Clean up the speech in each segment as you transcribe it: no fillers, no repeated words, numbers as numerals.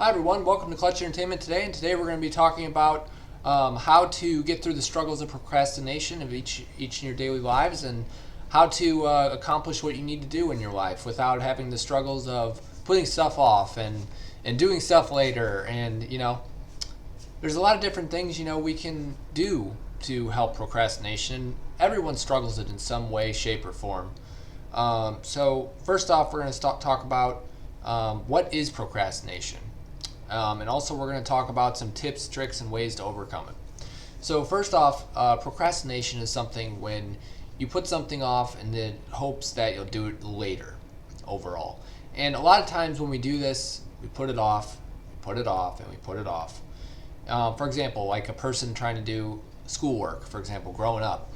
Hi everyone, welcome to Clutch Entertainment today, and today we're going to be talking about how to get through the struggles of procrastination of each in your daily lives, and how to accomplish what you need to do in your life without having the struggles of putting stuff off and doing stuff later. And there's a lot of different things we can do to help procrastination. Everyone struggles it in some way, shape, or form. So first off, we're going to talk about what is procrastination. And also, we're going to talk about some tips, tricks, and ways to overcome it. So, first off, procrastination is something when you put something off in the hopes that you'll do it later, overall. And a lot of times when we do this, we put it off, and we put it off. For example, like a person trying to do schoolwork, for example, growing up.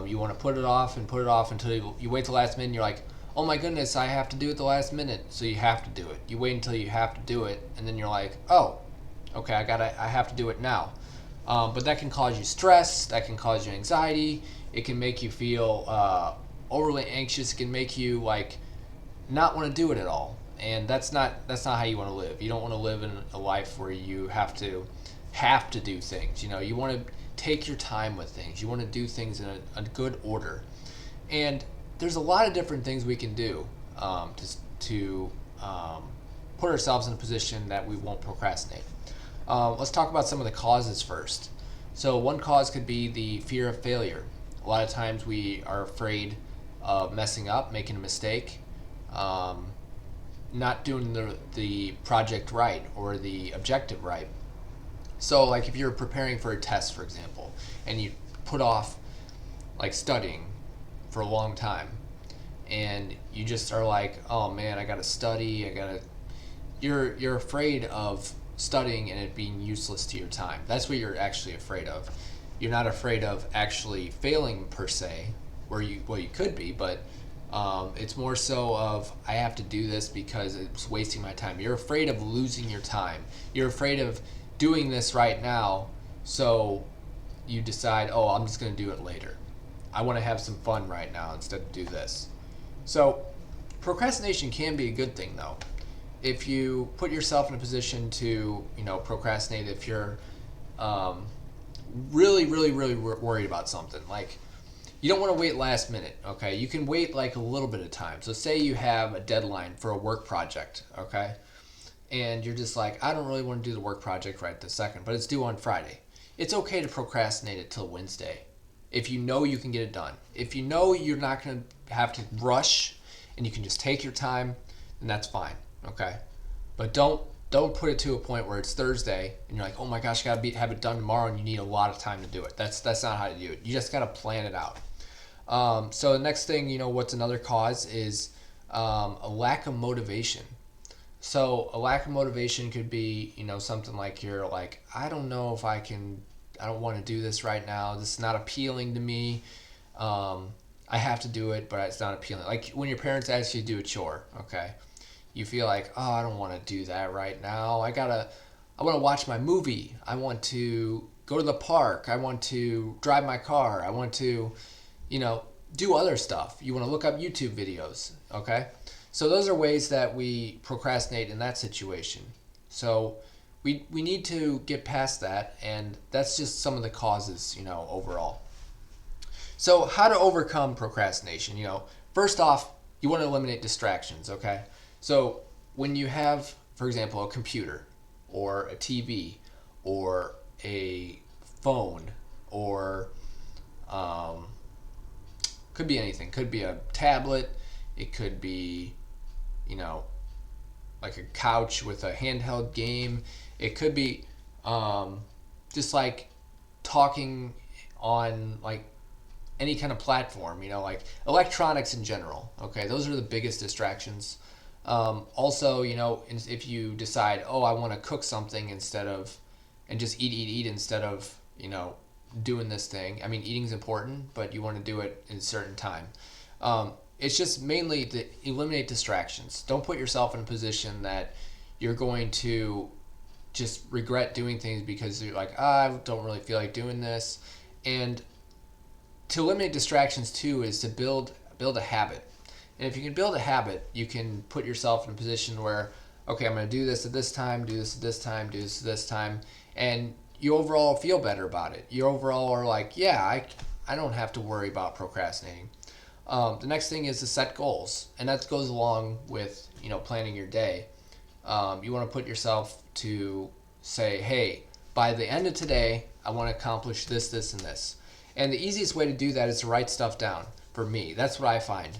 You want to put it off until you wait till the last minute and you're like, oh my goodness, I have to do it the last minute. So you have to do it. You wait until you have to do it, and then you're like, oh, okay, I have to do it now. But that can cause you stress. That can cause you anxiety. It can make you feel overly anxious. It can make you like not want to do it at all. And that's not how you want to live. You don't want to live in a life where you have to do things. You want to take your time with things. You want to do things in a good order. And there's a lot of different things we can do to put ourselves in a position that we won't procrastinate. Let's talk about some of the causes first. So one cause could be the fear of failure. A lot of times we are afraid of messing up, making a mistake, not doing the project right or the objective right. So like if you're preparing for a test, for example, and you put off like studying for a long time, and you just are like, oh man, I gotta study, you're afraid of studying and it being useless to your time. That's what you're actually afraid of. You're not afraid of actually failing per se, you could be, but it's more so of, I have to do this because it's wasting my time. You're afraid of losing your time. You're afraid of doing this right now, so you decide, oh, I'm just gonna do it later. I want to have some fun right now instead of do this. So procrastination can be a good thing, though. If you put yourself in a position to, procrastinate, if you're really, really, really worried about something, like you don't want to wait last minute, okay? You can wait like a little bit of time. So say you have a deadline for a work project, okay? And you're just like, I don't really want to do the work project right this second, but it's due on Friday. It's okay to procrastinate it till Wednesday. If you know you can get it done. If you know you're not going to have to rush and you can just take your time, then that's fine, okay? But don't put it to a point where it's Thursday and you're like, oh my gosh, I got to have it done tomorrow, and you need a lot of time to do it. That's not how to do it. You just got to plan it out. So the next thing, what's another cause is a lack of motivation. So a lack of motivation could be, something like you're like, I don't know if I don't want to do this right now. This is not appealing to me. I have to do it, but it's not appealing. Like when your parents ask you to do a chore, okay? You feel like, oh, I don't want to do that right now. I want to watch my movie. I want to go to the park. I want to drive my car. I want to, do other stuff. You want to look up YouTube videos, okay? So those are ways that we procrastinate in that situation. So we need to get past that, and that's just some of the causes, overall. So how to overcome procrastination? First off, you want to eliminate distractions, okay? So when you have, for example, a computer or a TV or a phone or could be anything. Could be a tablet. It could be, like a couch with a handheld game. It could be just like talking on like any kind of platform, like electronics in general. Okay, those are the biggest distractions. Also, if you decide, oh, I want to cook something and just eat instead of, doing this thing. I mean, eating's important, but you want to do it in a certain time. It's just mainly to eliminate distractions. Don't put yourself in a position that you're going to just regret doing things because you're like, I don't really feel like doing this. And to eliminate distractions too is to build a habit. And if you can build a habit, you can put yourself in a position where okay, I'm going to do this at this time, do this at this time, do this at this time, and you overall feel better about it. You overall are like, yeah, I don't have to worry about procrastinating. The next thing is to set goals, and that goes along with planning your day. You want to put yourself to say, hey, by the end of today, I want to accomplish this, this, and this. And the easiest way to do that is to write stuff down. For me, that's what I find.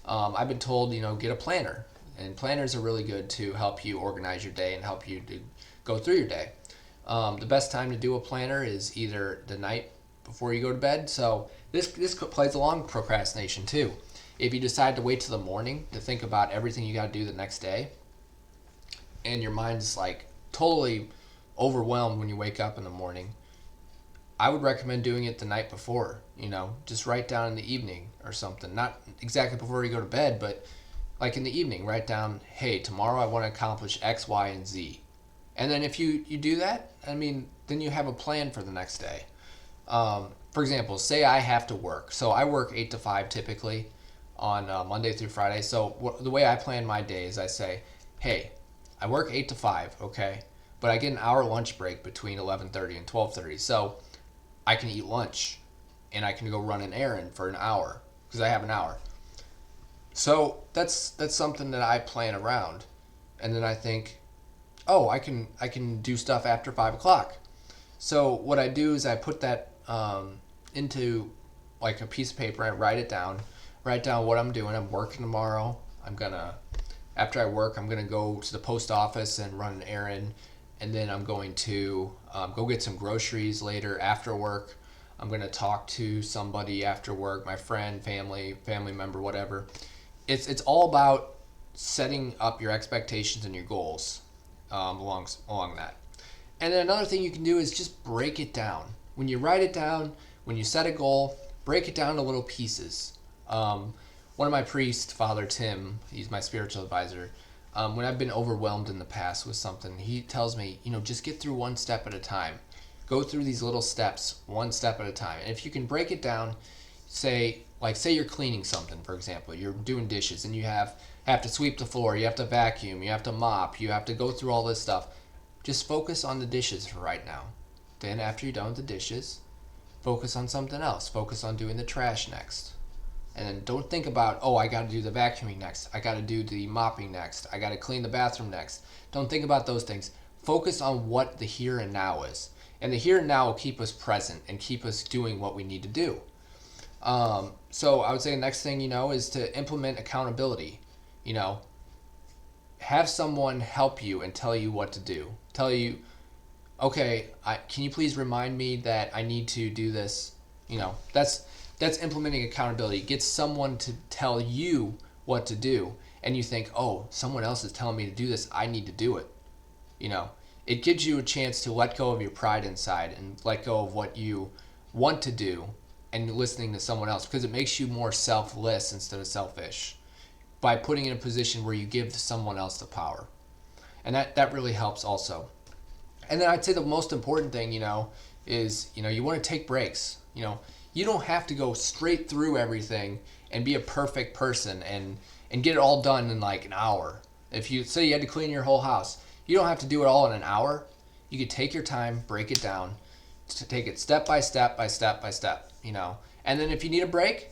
I've been told, get a planner, and planners are really good to help you organize your day and help you to go through your day. The best time to do a planner is either the night before you go to bed. So this plays along procrastination too. If you decide to wait till the morning to think about everything you got to do the next day, and your mind's like totally overwhelmed when you wake up in the morning, I would recommend doing it the night before. Just write down in the evening or something. Not exactly before you go to bed, but like in the evening, write down, hey, tomorrow I want to accomplish X, Y, and Z. And then if you do that, then you have a plan for the next day. For example, say I have to work. So I work 8 to 5 typically on Monday through Friday. So the way I plan my day is I say, hey, I work 8 to 5, okay? But I get an hour lunch break between 11:30 and 12:30. So I can eat lunch and I can go run an errand for an hour because I have an hour. So that's something that I plan around. And then I think, oh, I can do stuff after 5 o'clock. So what I do is I put that into like a piece of paper. I write down what I'm doing. I'm working tomorrow. After I work, I'm gonna go to the post office and run an errand, and then I'm going to go get some groceries later after work. I'm gonna talk to somebody after work, my friend, family member, whatever. It's all about setting up your expectations and your goals along that. And then another thing you can do is just break it down. When you write it down, when you set a goal, break it down to little pieces. One of my priests, Father Tim, he's my spiritual advisor, when I've been overwhelmed in the past with something, he tells me, just get through one step at a time. Go through these little steps, one step at a time. And if you can break it down, say you're cleaning something, for example, you're doing dishes and you have to sweep the floor, you have to vacuum, you have to mop, you have to go through all this stuff. Just focus on the dishes for right now. Then after you're done with the dishes, focus on something else. Focus on doing the trash next. And then don't think about, oh, I got to do the vacuuming next. I got to do the mopping next. I got to clean the bathroom next. Don't think about those things. Focus on what the here and now is. And the here and now will keep us present and keep us doing what we need to do. So I would say the next thing, is to implement accountability. Have someone help you and tell you what to do. Tell you, okay, can you please remind me that I need to do this? That's implementing accountability. Get someone to tell you what to do, and you think, oh, someone else is telling me to do this. I need to do it. It gives you a chance to let go of your pride inside and let go of what you want to do and listening to someone else, because it makes you more selfless instead of selfish by putting in a position where you give someone else the power. And that really helps also. And then I'd say the most important thing, is, you want to take breaks. You don't have to go straight through everything and be a perfect person and get it all done in like an hour. If you say you had to clean your whole house, you don't have to do it all in an hour. You could take your time, break it down, to take it step by step by step by step, And then if you need a break,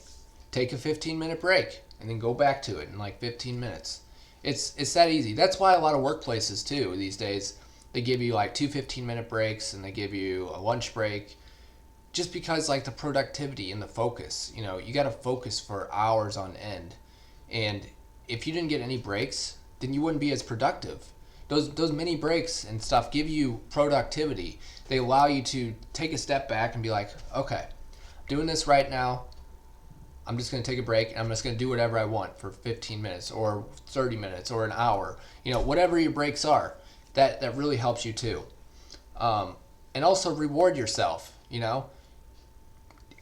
take a 15-minute break and then go back to it in like 15 minutes. It's that easy. That's why a lot of workplaces too these days, they give you like 2 15-minute breaks and they give you a lunch break, just because like the productivity and the focus, you got to focus for hours on end. And if you didn't get any breaks, then you wouldn't be as productive. Those mini breaks and stuff give you productivity. They allow you to take a step back and be like, okay, I'm doing this right now. I'm just going to take a break and I'm just going to do whatever I want for 15 minutes or 30 minutes or an hour. Whatever your breaks are, that really helps you too. And also reward yourself,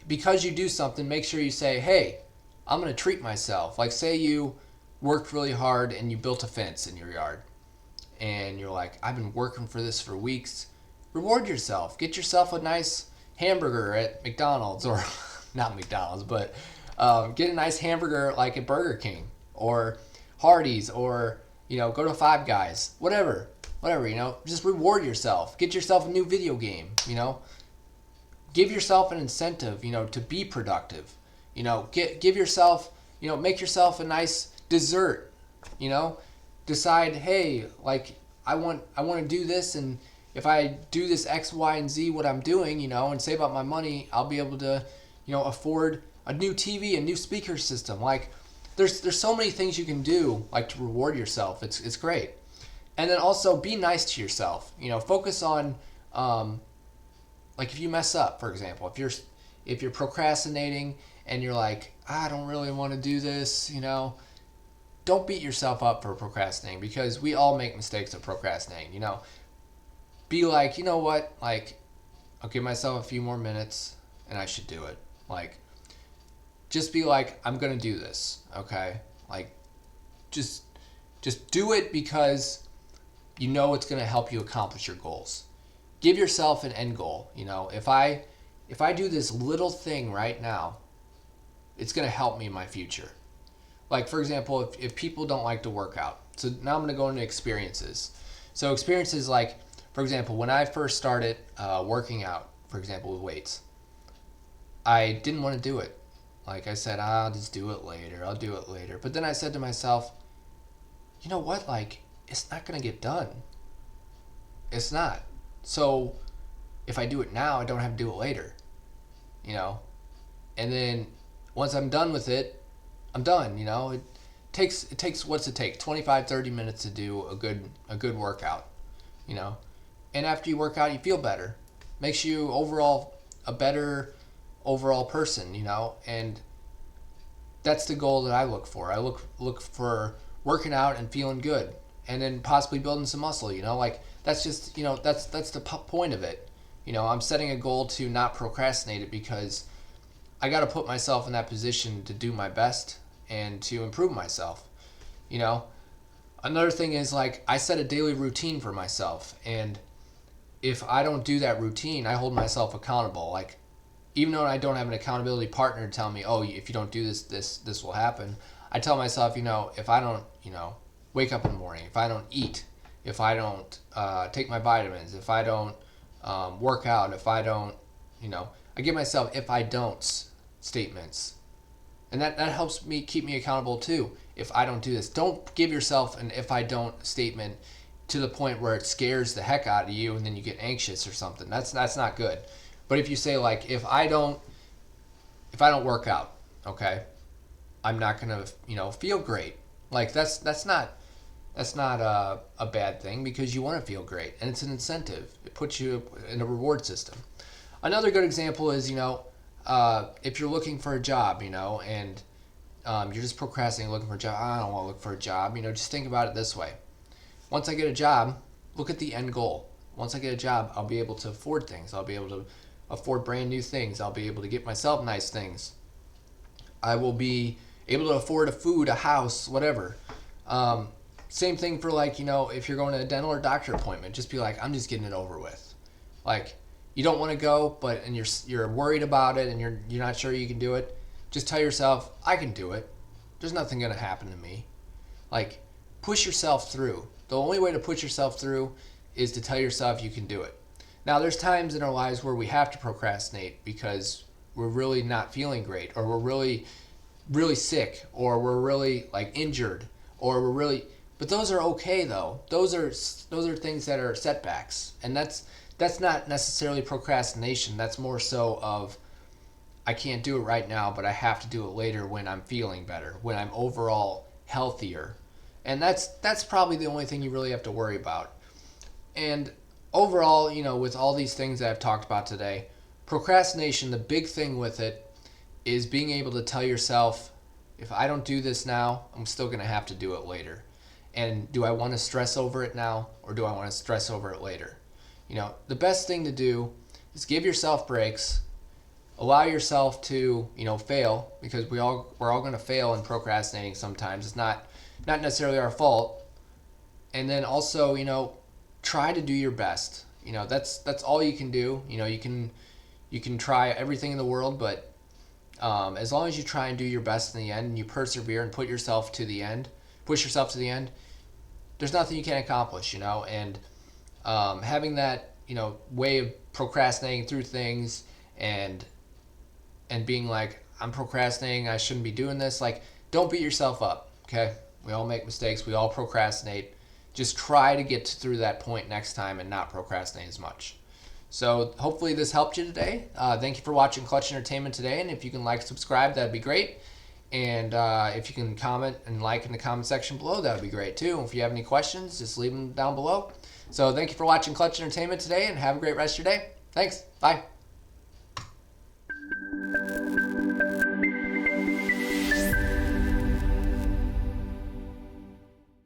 Because you do something, make sure you say, hey, I'm going to treat myself. Like say you worked really hard and you built a fence in your yard. And you're like, I've been working for this for weeks. Reward yourself. Get yourself a nice hamburger at McDonald's, or not McDonald's, but get a nice hamburger like at Burger King or Hardee's or Go to Five Guys, whatever, just reward yourself. Get yourself a new video game, give yourself an incentive, to be productive. Give yourself, make yourself a nice dessert. Decide, hey, like I want to do this, and if I do this X, Y, and Z, what I'm doing, and save up my money, I'll be able to, afford a new TV, a new speaker system. Like, there's so many things you can do, like, to reward yourself. It's great. And then also be nice to yourself. Focus on, like, if you mess up, for example, if you're procrastinating and you're like, I don't really want to do this, don't beat yourself up for procrastinating, because we all make mistakes of procrastinating. Be like, you know what, like, I'll give myself a few more minutes and I should do it. Like, just be like, I'm gonna do this, okay? Like, just do it, because it's gonna help you accomplish your goals. Give yourself an end goal. If I do this little thing right now, it's gonna help me in my future. Like, for example, if people don't like to work out, so now I'm gonna go into experiences. So experiences, like, for example, when I first started working out, for example, with weights, I didn't want to do it. Like, I said, I'll just do it later. I'll do it later. But then I said to myself, you know what? Like, it's not going to get done. It's not. So if I do it now, I don't have to do it later. And then once I'm done with it, I'm done. It takes what's it take? 25, 30 minutes to do a good workout. And after you work out, you feel better. Makes you overall a better overall person, and that's the goal that I look for. I look for working out and feeling good, and then possibly building some muscle, like, that's just, that's the point of it. I'm setting a goal to not procrastinate it, because I got to put myself in that position to do my best and to improve myself. Another thing is, like, I set a daily routine for myself, and if I don't do that routine, I hold myself accountable. Like, even though I don't have an accountability partner to tell me, oh, if you don't do this will happen, I tell myself, if I don't, wake up in the morning, if I don't eat, if I don't take my vitamins, if I don't work out, if I don't, I give myself if I don't statements. And that helps me keep me accountable too. If I don't do this, don't give yourself an if I don't statement to the point where it scares the heck out of you and then you get anxious or something. That's not good. But if you say, like, if I don't work out, okay, I'm not gonna feel great. Like, that's not a bad thing, because you want to feel great, and it's an incentive. It puts you in a reward system. Another good example is, if you're looking for a job, and you're just procrastinating looking for a job. I don't want to look for a job. Just think about it this way. Once I get a job, look at the end goal. Once I get a job, I'll be able to afford things. I'll be able to afford brand new things. I'll be able to get myself nice things. I will be able to afford a food, a house, whatever. Same thing for, like, if you're going to a dental or doctor appointment, just be like, I'm just getting it over with. Like, you don't want to go, and you're worried about it, and you're not sure you can do it. Just tell yourself, I can do it. There's nothing going to happen to me. Like, push yourself through. The only way to push yourself through is to tell yourself you can do it. Now, there's times in our lives where we have to procrastinate because we're really not feeling great, or we're really, really sick, or we're really, like, injured, or but those are okay, though. Those are things that are setbacks, and that's not necessarily procrastination. That's more so of, I can't do it right now, but I have to do it later when I'm feeling better, when I'm overall healthier. And that's probably the only thing you really have to worry about. And overall, with all these things that I've talked about today, procrastination, the big thing with it is being able to tell yourself, if I don't do this now, I'm still going to have to do it later. And do I want to stress over it now, or do I want to stress over it later? The best thing to do is give yourself breaks, allow yourself to, fail, because we're all going to fail in procrastinating sometimes. It's not necessarily our fault. And then also, try to do your best. That's all you can do. You can try everything in the world, but as long as you try and do your best in the end, and you persevere and push yourself to the end, there's nothing you can't accomplish, and having that, way of procrastinating through things and being like, I'm procrastinating, I shouldn't be doing this. Like, don't beat yourself up, okay? We all make mistakes, we all procrastinate. Just try to get through that point next time and not procrastinate as much. So hopefully this helped you today. Thank you for watching Clutch Entertainment today, and if you can subscribe, that'd be great. And if you can comment and like in the comment section below, that would be great too. If you have any questions, just leave them down below. So thank you for watching Clutch Entertainment today, and have a great rest of your day. Thanks. Bye.